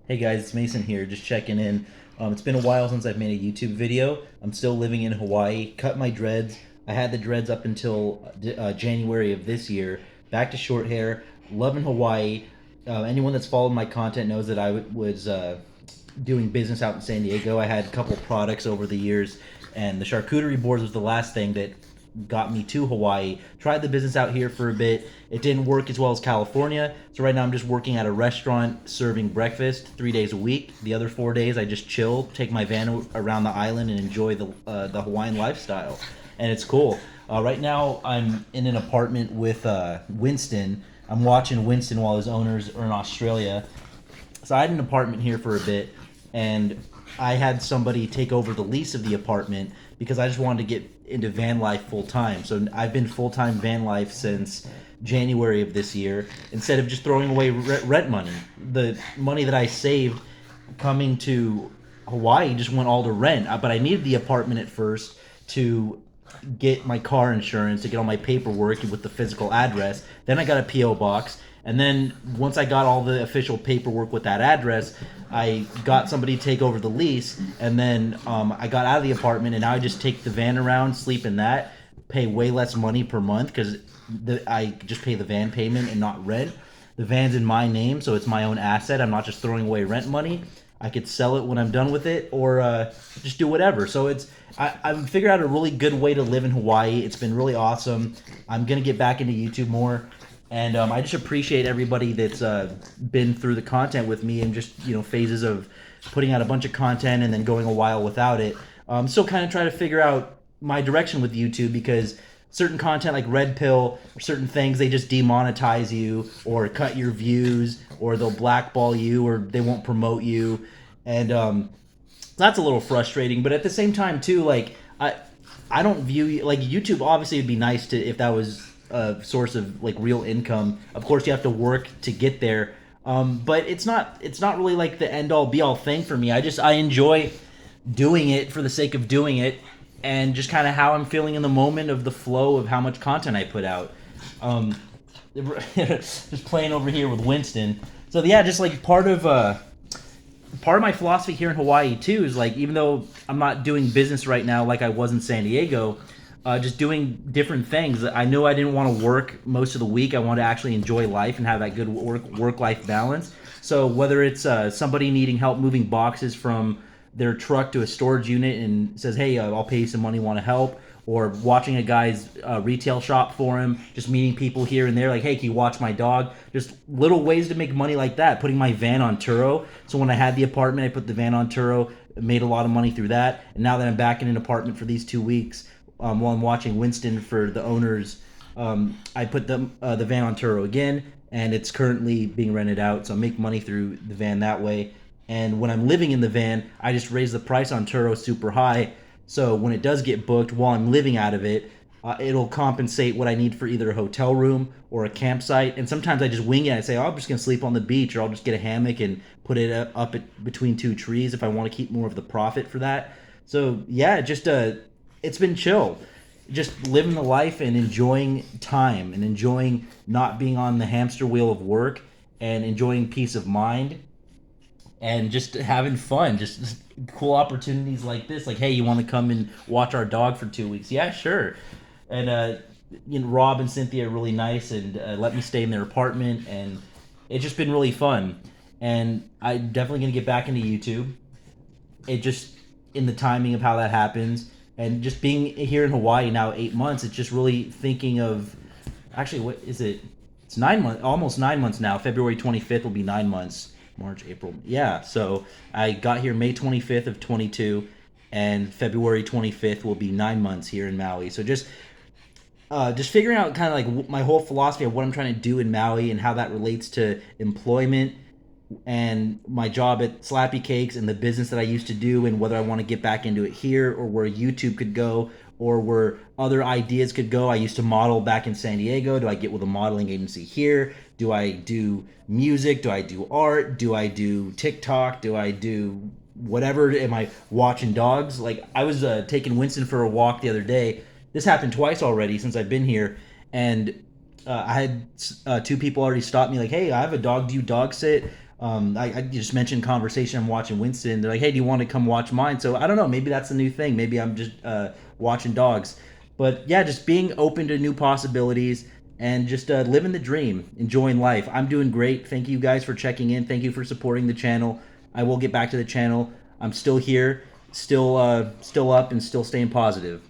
Hey guys, it's Mason here, just checking in. It's been a while since I've made a YouTube video. I'm still living in Hawaii. Cut my dreads. I had the dreads up until January of this year. Back to short hair. Loving Hawaii. Anyone that's followed my content knows that I was doing business out in San Diego. I had a couple products over the years, and the charcuterie boards was the last thing that got me to Hawaii. Tried the business out here for a bit. It didn't work as well as California. So right now I'm just working at a restaurant serving breakfast 3 days a week. The other 4 days I just chill, take my van around the island and enjoy the Hawaiian lifestyle. And it's cool. Right now I'm in an apartment with Winston. I'm watching Winston while his owners are in Australia. So I had an apartment here for a bit, and I had somebody take over the lease of the apartment because I just wanted to get into van life full time. So I've been full time van life since January of this year. Instead of just throwing away rent money, the money that I saved coming to Hawaii just went all to rent. But I needed the apartment at first to get my car insurance, to get all my paperwork with the physical address. Then I got a PO box. And then once I got all the official paperwork with that address, I got somebody to take over the lease. And then I got out of the apartment, and now I just take the van around, sleep in that, pay way less money per month because I just pay the van payment and not rent. The van's in my name, so it's my own asset. I'm not just throwing away rent money. I could sell it when I'm done with it, or just do whatever. So I've figured out a really good way to live in Hawaii. It's been really awesome. I'm gonna get back into YouTube more. And I just appreciate everybody that's been through the content with me, and just phases of putting out a bunch of content and then going a while without it. Still kind of trying to figure out my direction with YouTube, because certain content like Red Pill or certain things, they just demonetize you or cut your views, or they'll blackball you, or they won't promote you. And that's a little frustrating. But at the same time too, like I don't view, like, YouTube obviously would be nice to if that was a source of like real income. Of course you have to work to get there, but it's not really like the end all be all thing for me. I enjoy doing it for the sake of doing it, and just kind of how I'm feeling in the moment of the flow of how much content I put out. Just playing over here with Winston. So yeah, just like part of my philosophy here in Hawaii too is, like, even though I'm not doing business right now like I was in San Diego, just doing different things. I knew I didn't want to work most of the week. I wanted to actually enjoy life and have that good work-life balance. So whether it's somebody needing help moving boxes from their truck to a storage unit and says, hey, I'll pay you some money, want to help, or watching a guy's retail shop for him, just meeting people here and there, like, hey, can you watch my dog? Just little ways to make money like that. Putting my van on Turo. So when I had the apartment, I put the van on Turo, made a lot of money through that. And now that I'm back in an apartment for these 2 weeks, while I'm watching Winston for the owners, I put the van on Turo again, and it's currently being rented out. So I make money through the van that way. And when I'm living in the van, I just raise the price on Turo super high. So when it does get booked while I'm living out of it, it'll compensate what I need for either a hotel room or a campsite. And sometimes I just wing it. I say, oh, I'm just going to sleep on the beach, or I'll just get a hammock and put it up between two trees if I want to keep more of the profit for that. So yeah, just it's been chill. Just living the life and enjoying time, and enjoying not being on the hamster wheel of work, and enjoying peace of mind, and just having fun. Just cool opportunities like this. Like, hey, you want to come and watch our dog for 2 weeks? Yeah, sure. And Rob and Cynthia are really nice, and let me stay in their apartment, and it's just been really fun. And I'm definitely gonna get back into YouTube. It just, in the timing of how that happens, and just being here in Hawaii now 8 months, it's just really thinking of, actually, what is it? It's 9 months, almost 9 months now. February 25th will be 9 months. March, April. Yeah, so I got here May 25th of 22, and February 25th will be 9 months here in Maui. So just figuring out kind of like my whole philosophy of what I'm trying to do in Maui, and how that relates to employment and my job at Slappy Cakes and the business that I used to do, and whether I want to get back into it here, or where YouTube could go, or where other ideas could go. I used to model back in San Diego. Do I get with a modeling agency here? Do I do music? Do I do art? Do I do TikTok? Do I do whatever? Am I watching dogs? Like, I was taking Winston for a walk the other day. This happened twice already since I've been here, and I had two people already stop me, like, hey, I have a dog. Do you dog sit? I just mentioned conversation. I'm watching Winston. They're like, "Hey, do you want to come watch mine?" So I don't know. Maybe that's a new thing. Maybe I'm just watching dogs. But yeah, just being open to new possibilities and just living the dream, enjoying life. I'm doing great. Thank you guys for checking in. Thank you for supporting the channel. I will get back to the channel. I'm still here, still up, and still staying positive.